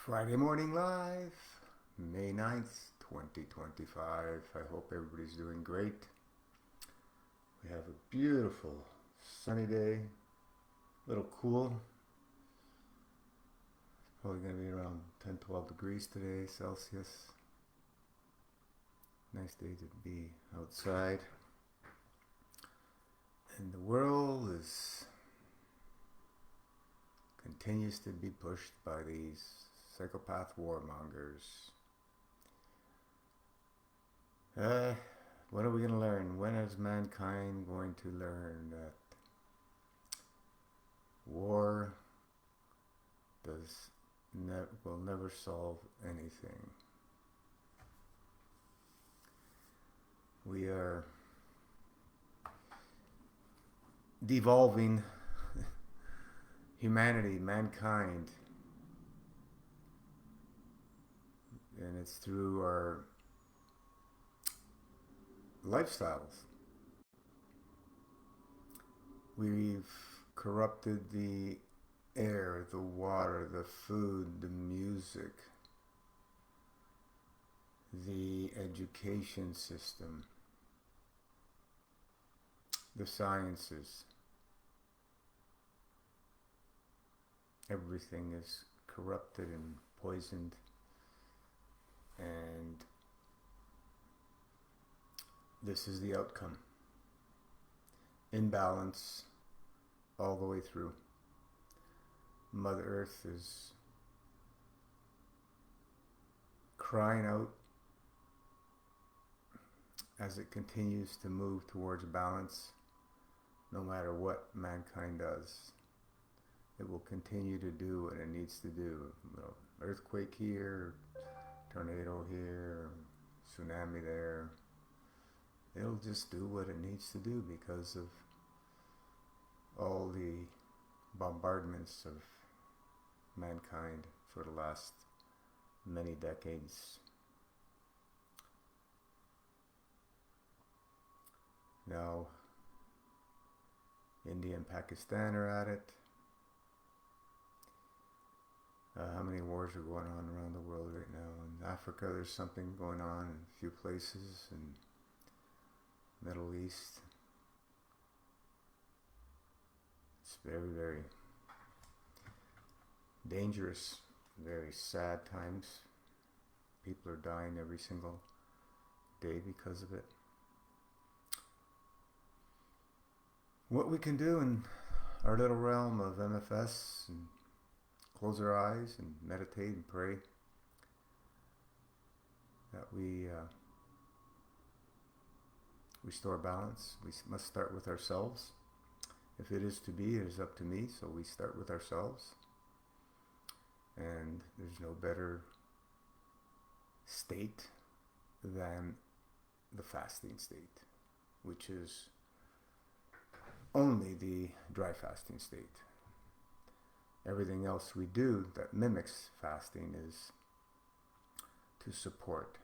Friday Morning Live, May 9th, 2025. I hope everybody's doing great. We have a beautiful sunny day, a little cool. It's probably going to be around 10-12 degrees today, Celsius. Nice day to be outside. And the world continues to be pushed by these psychopath warmongers. What are we going to learn? When is mankind going to learn that war will never solve anything? We are devolving humanity, mankind, and it's through our lifestyles. We've corrupted the air, the water, the food, the music, the education system, the sciences. Everything is corrupted and poisoned, and this is the outcome. Imbalance all the way through. Mother Earth is crying out as it continues to move towards balance. No matter what mankind does, it will continue to do what it needs to do. Earthquake here, tornado here, tsunami there. It'll just do what it needs to do because of all the bombardments of mankind for the last many decades. Now, India and Pakistan are at it. How many wars are going on around the world right now? In Africa, there's something going on in a few places. In Middle East, it's very, very dangerous, very sad times. People are dying every single day because of it. What we can do in our little realm of MFS, and close our eyes and meditate and pray that we restore balance. We must start with ourselves. If it is to be, it is up to me. So we start with ourselves. And there's no better state than the fasting state, which is only the dry fasting state. Everything else we do that mimics fasting is to support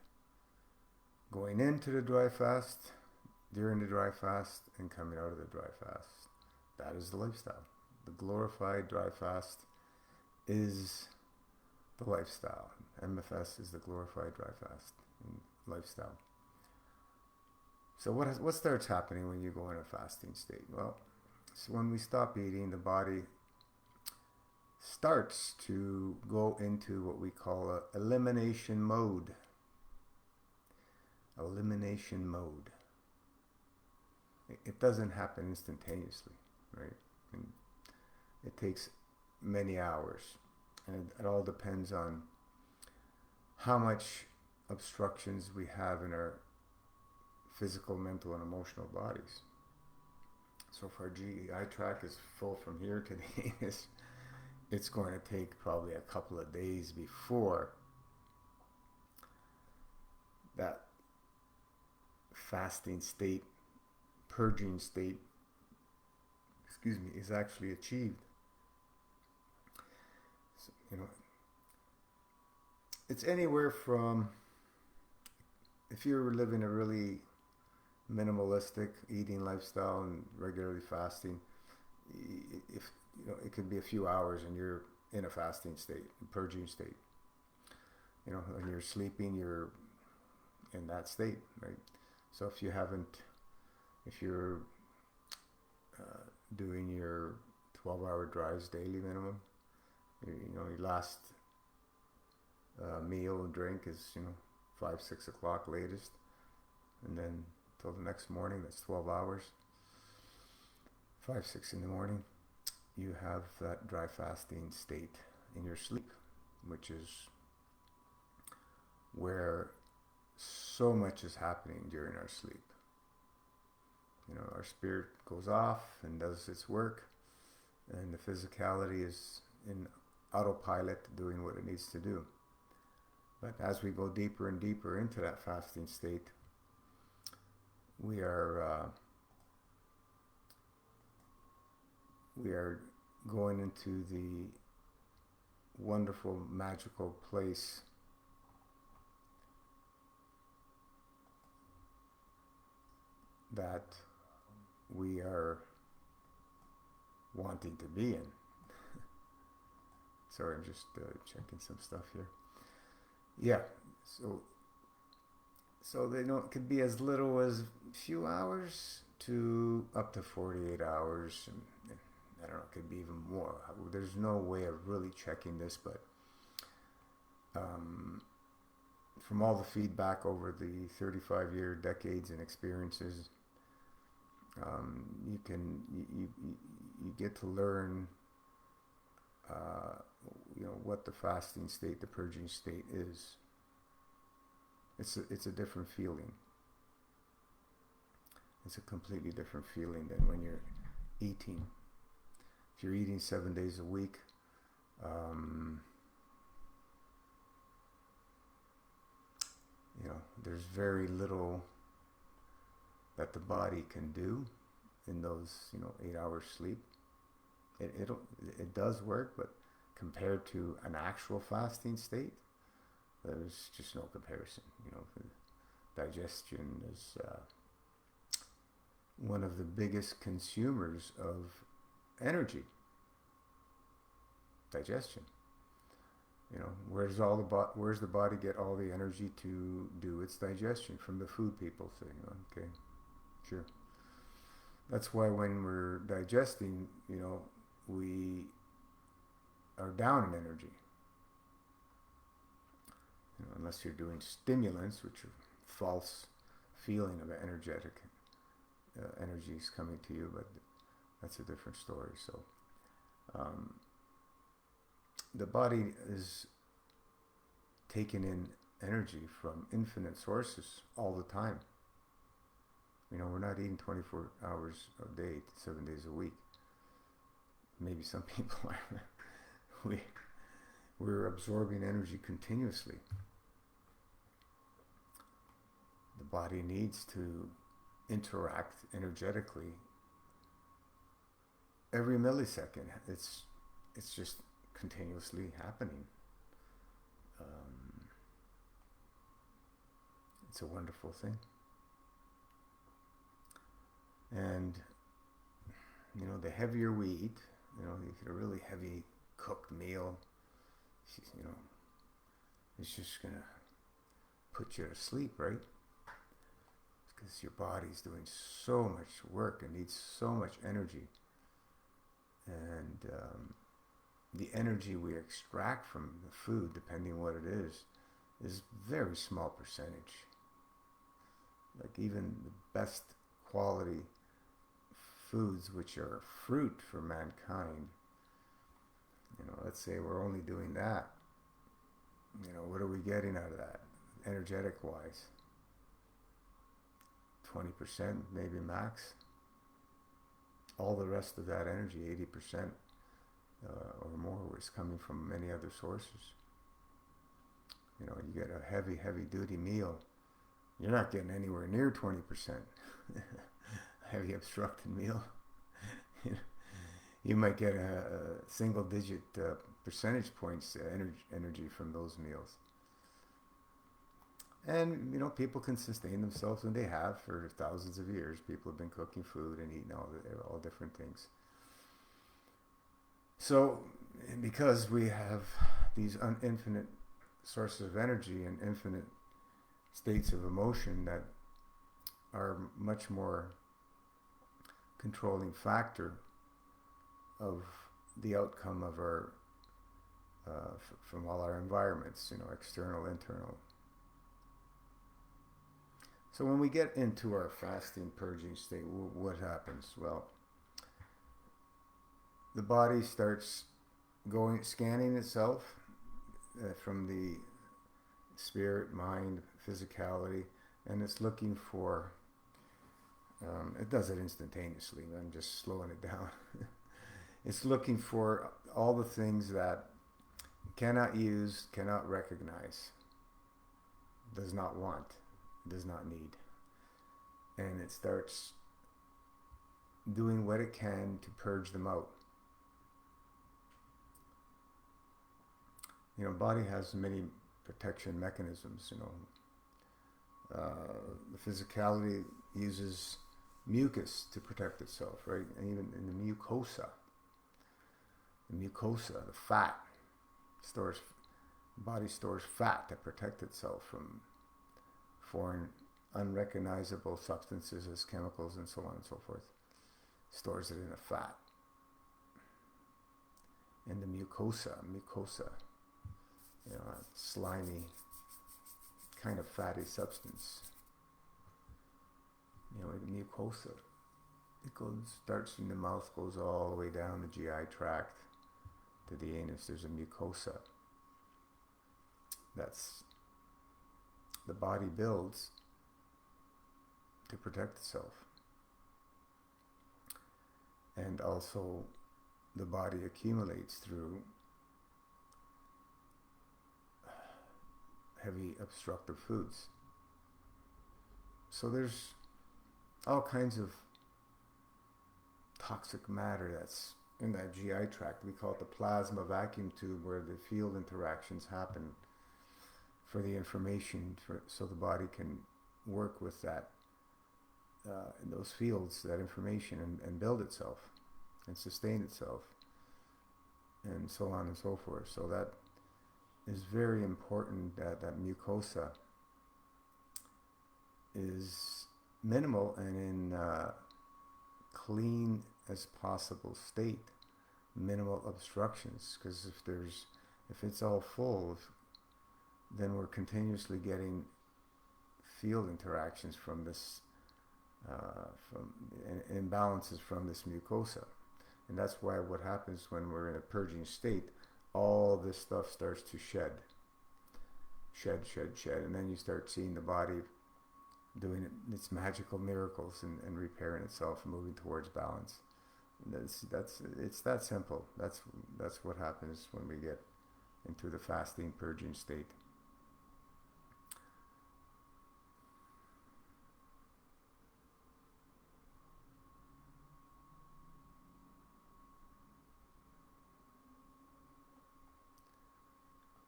going into the dry fast, during the dry fast, and coming out of the dry fast. That is the lifestyle. The glorified dry fast is the lifestyle. MFS is the glorified dry fast lifestyle. So what starts happening when you go in a fasting state? Well, so when we stop eating, the body starts to go into what we call a elimination mode. Elimination mode. It doesn't happen instantaneously, right? And it takes many hours, and it all depends on how much obstructions we have in our physical, mental, and emotional bodies. So if our GI tract is full from here to the anus, it's going to take probably a couple of days before that fasting state, purging state, is actually achieved. So, it's anywhere from, if you're living a really minimalistic eating lifestyle and regularly fasting, if it could be a few hours and you're in a fasting state, a purging state. when you're sleeping, you're in that state, right? So if you're doing your 12-hour drives daily minimum, your last meal and drink is 5-6 o'clock latest, and then till the next morning, that's 12 hours. 5-6 in the morning, you have that dry fasting state in your sleep, which is where so much is happening during our sleep. Our spirit goes off and does its work, and the physicality is in autopilot doing what it needs to do. But as we go deeper and deeper into that fasting state, we are going into the wonderful, magical place that we are wanting to be in. Sorry, I'm just checking some stuff here. Yeah, so they know it could be as little as a few hours to up to 48 hours, and I don't know, it could be even more. There's no way of really checking this, but from all the feedback over the 35-year decades and experiences, you get to learn what the fasting state, the purging state is. It's a different feeling. It's a completely different feeling than when you're eating. If you're eating 7 days a week, there's very little that the body can do in those 8 hours sleep. It does work, but compared to an actual fasting state, there's just no comparison. Digestion is one of the biggest consumers of energy. Digestion. Where's the body get all the energy to do its digestion? From the food, people say. Okay, sure. That's why when we're digesting, we are down in energy. Unless you're doing stimulants, which are false feeling of energetic energy is coming to you, but that's a different story. So the body is taking in energy from infinite sources all the time. We're not eating 24 hours a day, 7 days a week. Maybe some people are. We're absorbing energy continuously. The body needs to interact energetically every millisecond. It's just continuously happening. It's a wonderful thing. And the heavier we eat, you get a really heavy cooked meal, it's just gonna put you to sleep, right? Because your body's doing so much work and needs so much energy, and the energy we extract from the food, depending what it is very small percentage. Like even the best quality foods, which are fruit for mankind, let's say we're only doing that, what are we getting out of that, energetic wise? 20% maybe max. All the rest of that energy, 80% or more, is coming from many other sources. You get a heavy duty meal, you're not getting anywhere near 20%. Heavy obstructed meal. You might get a single digit percentage points energy from those meals. And people can sustain themselves, and they have for thousands of years. People have been cooking food and eating all different things. So because we have these infinite sources of energy and infinite states of emotion that are much more controlling factor of the outcome of our from all our environments, external, internal. So when we get into our fasting, purging state, what happens? Well, the body starts scanning itself from the spirit, mind, physicality, and it's looking for, it does it instantaneously, I'm just slowing it down. It's looking for all the things that cannot use, cannot recognize, does not want, does not need. And it starts doing what it can to purge them out. Body has many protection mechanisms, the physicality uses mucus to protect itself, right? And even in the mucosa, the fat, body stores fat to protect itself from foreign unrecognizable substances as chemicals and so on and so forth. Stores it in a fat. And the mucosa, a slimy, kind of fatty substance. The mucosa, it starts in the mouth, goes all the way down the GI tract to the anus. There's a mucosa. That's the body builds to protect itself. And also the body accumulates through heavy obstructive foods. So there's all kinds of toxic matter that's in that GI tract. We call it the plasma vacuum tube, where the field interactions happen for the information, so the body can work with that, in those fields, that information, and build itself and sustain itself, and so on and so forth. So that is very important, that mucosa is minimal and in clean as possible state, minimal obstructions, because if it's all full, then we're continuously getting field interactions from this, from imbalances from this mucosa. And that's why what happens when we're in a purging state, all this stuff starts to shed, and then you start seeing the body doing its magical miracles and repairing itself, moving towards balance. And it's that simple. That's what happens when we get into the fasting, purging state.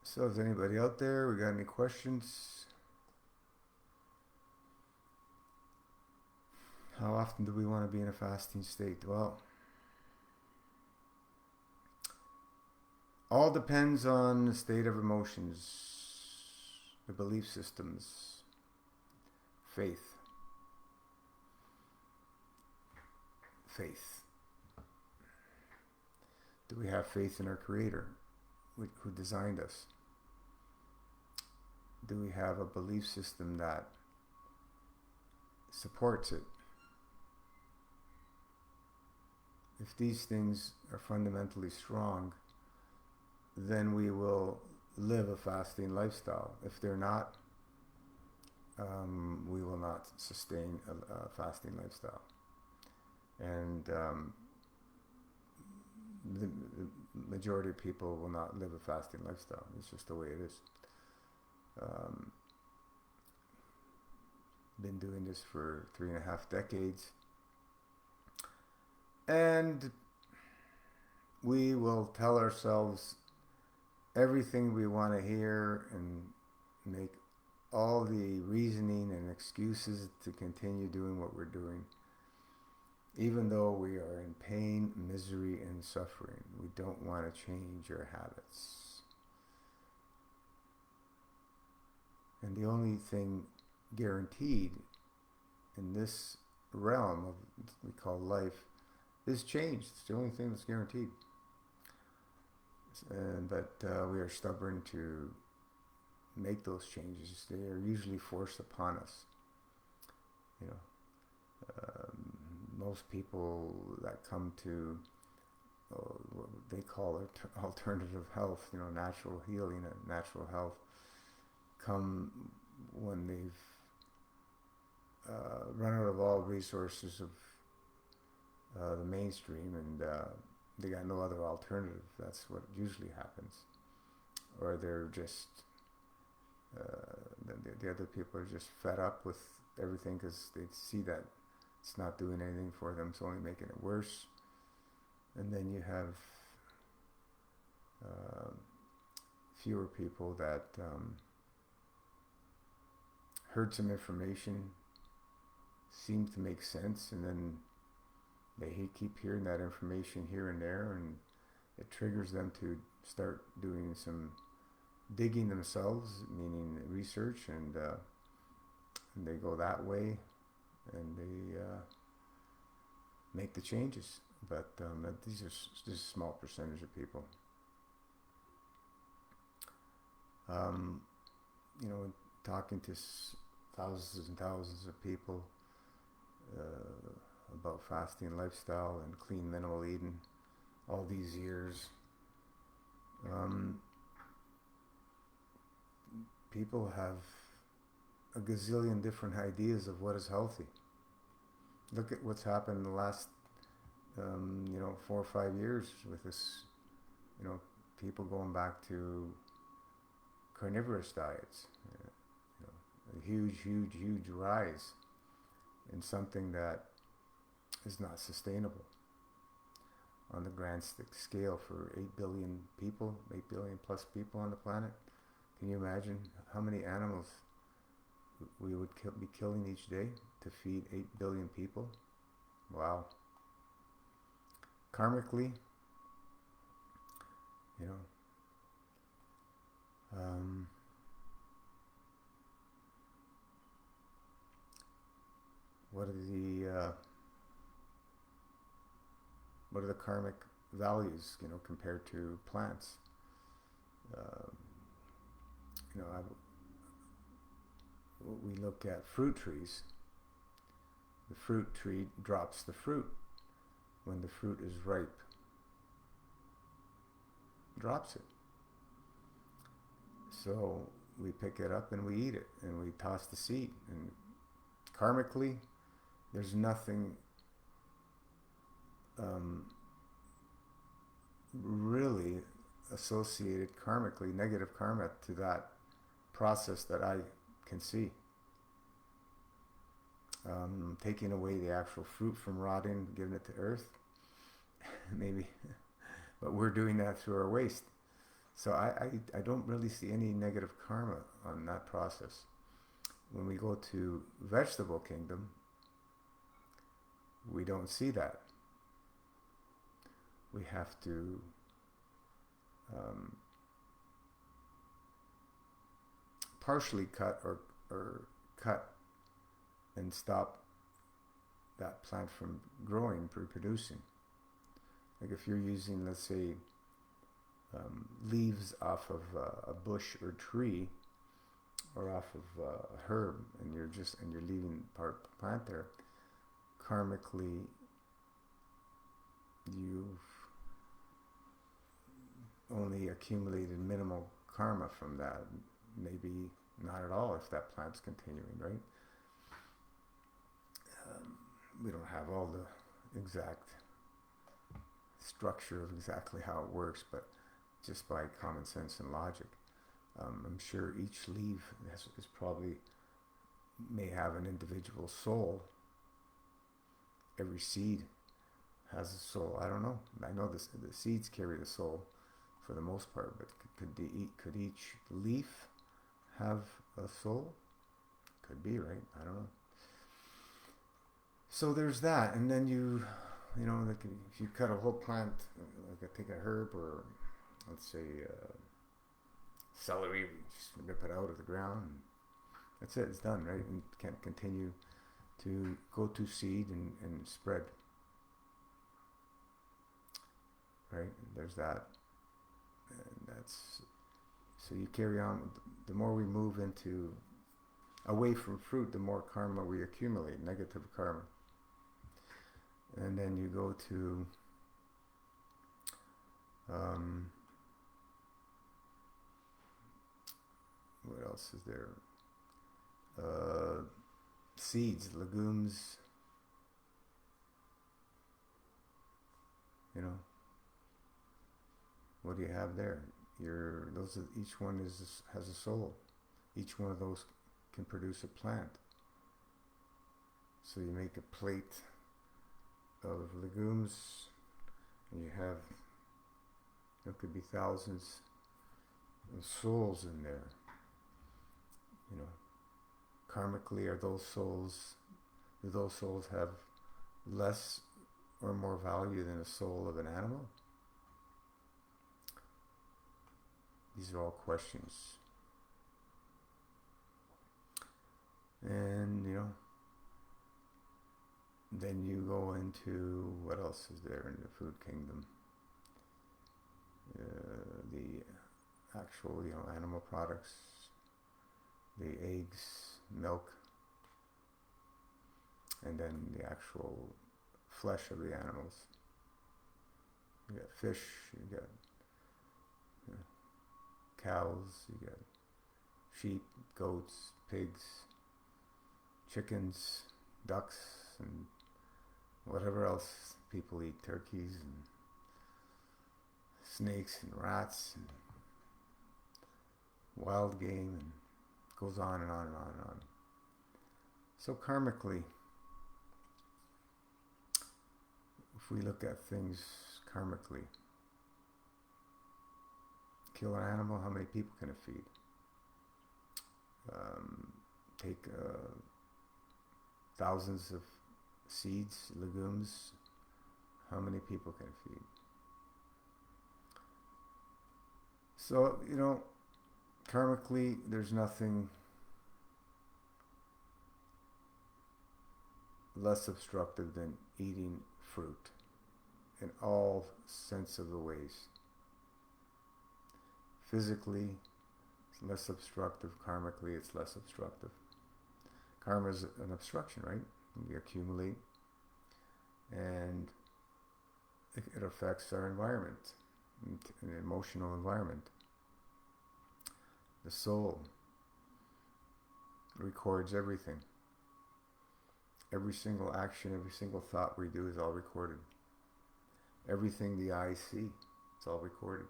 So is anybody out there? We got any questions? How often do we want to be in a fasting state? Well, all depends on the state of emotions, the belief systems, faith. Do we have faith in our Creator, who designed us? Do we have a belief system that supports it? If these things are fundamentally strong, then we will live a fasting lifestyle. If they're not, we will not sustain a fasting lifestyle. And the majority of people will not live a fasting lifestyle. It's just the way it is. Been doing this for 3.5 decades. And we will tell ourselves everything we want to hear and make all the reasoning and excuses to continue doing what we're doing, even though we are in pain, misery, and suffering. We don't want to change our habits. And the only thing guaranteed in this realm of what we call life is change. It's the only thing that's guaranteed. But we are stubborn to make those changes. They are usually forced upon us. You know, most people that come to what they call alternative health, you know, natural healing and natural health, come when they've run out of all resources of the mainstream, and they got no other alternative. That's what usually happens. Or they're just the other people are just fed up with everything because they see that it's not doing anything for them, it's only making it worse. And then you have fewer people that heard some information, seemed to make sense, and then they keep hearing that information here and there, and it triggers them to start doing some digging themselves, meaning research, and they go that way, and they make the changes. But these are just a small percentage of people. You know, talking to thousands and thousands of people about fasting lifestyle and clean minimal eating all these years, people have a gazillion different ideas of what is healthy. Look at what's happened in the last 4 or 5 years with this, people going back to carnivorous diets, a huge rise in something that is not sustainable on the grand scale for 8 billion people, 8 billion plus people on the planet. Can you imagine how many animals we would be killing each day to feed 8 billion people? Wow. Karmically, what are the karmic values, compared to plants? We look at fruit trees. The fruit tree drops the fruit when the fruit is ripe. Drops it. So we pick it up and we eat it, and we toss the seed. And karmically, there's nothing really associated karmically, negative karma, to that process that I can see. Taking away the actual fruit from rotting, giving it to earth, maybe, but we're doing that through our waste. So I don't really see any negative karma on that process. When we go to vegetable kingdom, we don't see that. We have to partially cut or cut and stop that plant from growing, reproducing. Like if you're using, let's say, leaves off of a bush or tree, or off of a herb, and you're leaving part of the plant there, karmically you've only accumulated minimal karma from that, maybe not at all if that plant's continuing, right? We don't have all the exact structure of exactly how it works, but just by common sense and logic, I'm sure each leaf is probably may have an individual soul. Every seed has a soul. I don't know. I know the seeds carry the soul for the most part, but could each leaf have a soul? Could be, right? I don't know. So there's that, and then like if you cut a whole plant, like I take a herb, or let's say celery, just rip it out of the ground, That's it. It's done, right? And can't continue to go to seed and spread. Right? There's that. And that's, so you carry on. The more we move into, away from fruit, the more karma we accumulate, negative karma. And then you go to what else is there? Seeds, legumes, you know. What do you have there? Each one has a soul. Each one of those can produce a plant. So you make a plate of legumes, and you have, there could be thousands of souls in there. You know, karmically, do those souls have less or more value than a soul of an animal? These are all questions. And, you know, then you go into, what else is there in the food kingdom? The actual, you know, animal products, the eggs, milk, and then the actual flesh of the animals. You got fish, you got cows, you got sheep, goats, pigs, chickens, ducks, and whatever else people eat, turkeys and snakes and rats and wild game, and goes on and on and on and on. So karmically, if we look at things karmically, kill an animal, how many people can it feed? Take thousands of seeds, legumes, how many people can it feed? So, you know, karmically, there's nothing less obstructive than eating fruit in all sense of the ways. Physically, it's less obstructive. Karmically, it's less obstructive. Karma is an obstruction, right? We accumulate, and it affects our environment, an emotional environment. The soul records everything. Every single action, every single thought we do is all recorded. Everything the eyes see, it's all recorded.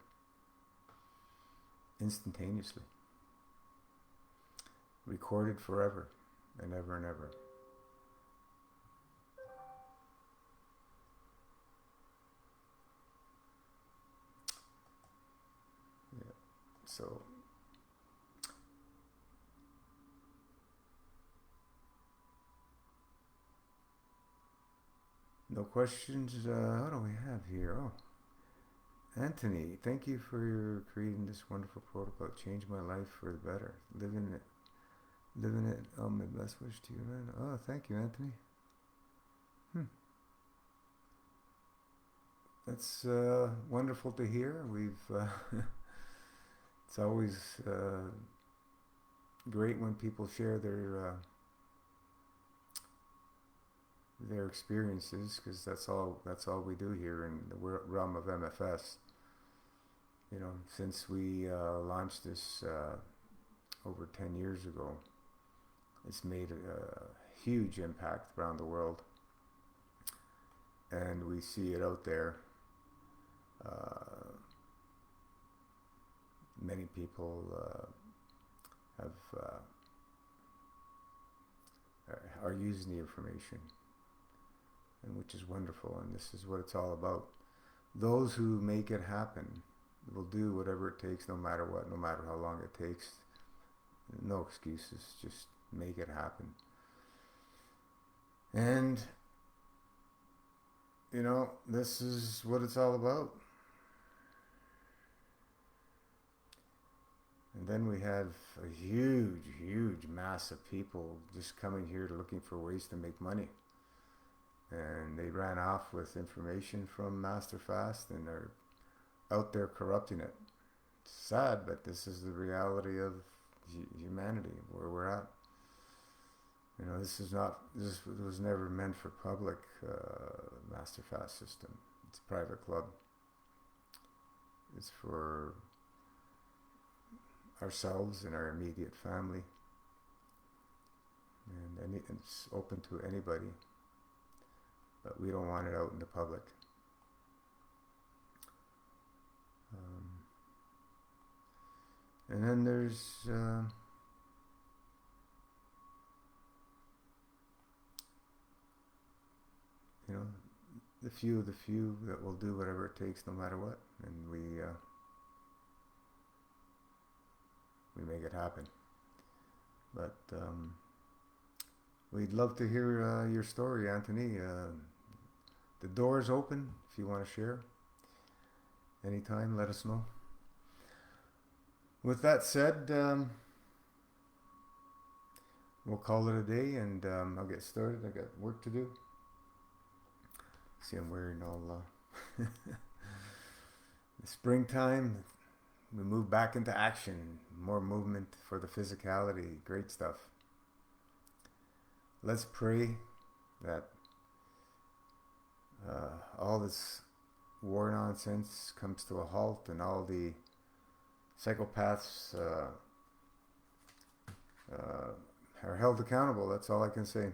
Instantaneously. Recorded forever and ever and ever. Yeah. So no questions. What do we have here? Oh, Anthony, thank you for creating this wonderful protocol. It changed my life for the better. Living it. Oh, my best wish to you, man. Oh, thank you, Anthony. That's wonderful to hear. It's always great when people share their experiences, because that's all we do here in the realm of MFS. You know, since we launched this over 10 years ago, it's made a huge impact around the world, and we see it out there. Many people are using the information, and which is wonderful, and this is what it's all about. Those who make it happen will do whatever it takes, no matter what, no matter how long it takes. No excuses, just make it happen. And, you know, this is what it's all about. And then we have a huge mass of people just coming here looking for ways to make money. And they ran off with information from Master Fast and are out there corrupting it. It's sad, but this is the reality of humanity, where we're at. You know, this was never meant for public Master Fast system. It's a private club. It's for ourselves and our immediate family. And it's open to anybody. But we don't want it out in the public. And then there's you know, the few that will do whatever it takes no matter what, and we make it happen. But we'd love to hear your story, Anthony. The door is open if you want to share. Anytime, let us know. With that said, we'll call it a day, and I'll get started. I got work to do. See, I'm wearing all the springtime. We move back into action. More movement for the physicality. Great stuff. Let's pray that all this war nonsense comes to a halt, and all the psychopaths are held accountable. That's all I can say.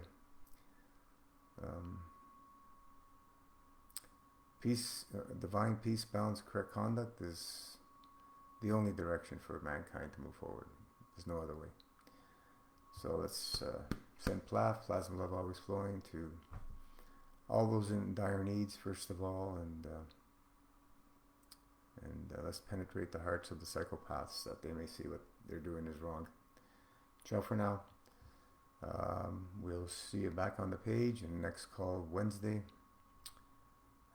Peace, divine peace, balance, correct conduct is the only direction for mankind to move forward. There's no other way. So let's send plasma love always flowing to all those in dire needs, first of all, and let's penetrate the hearts of the psychopaths, that they may see what they're doing is wrong. Ciao for now. We'll see you back on the page, and next call Wednesday.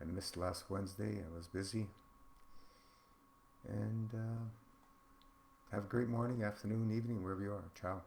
I missed last Wednesday. I was busy. And have a great morning, afternoon, evening, wherever you are. Ciao.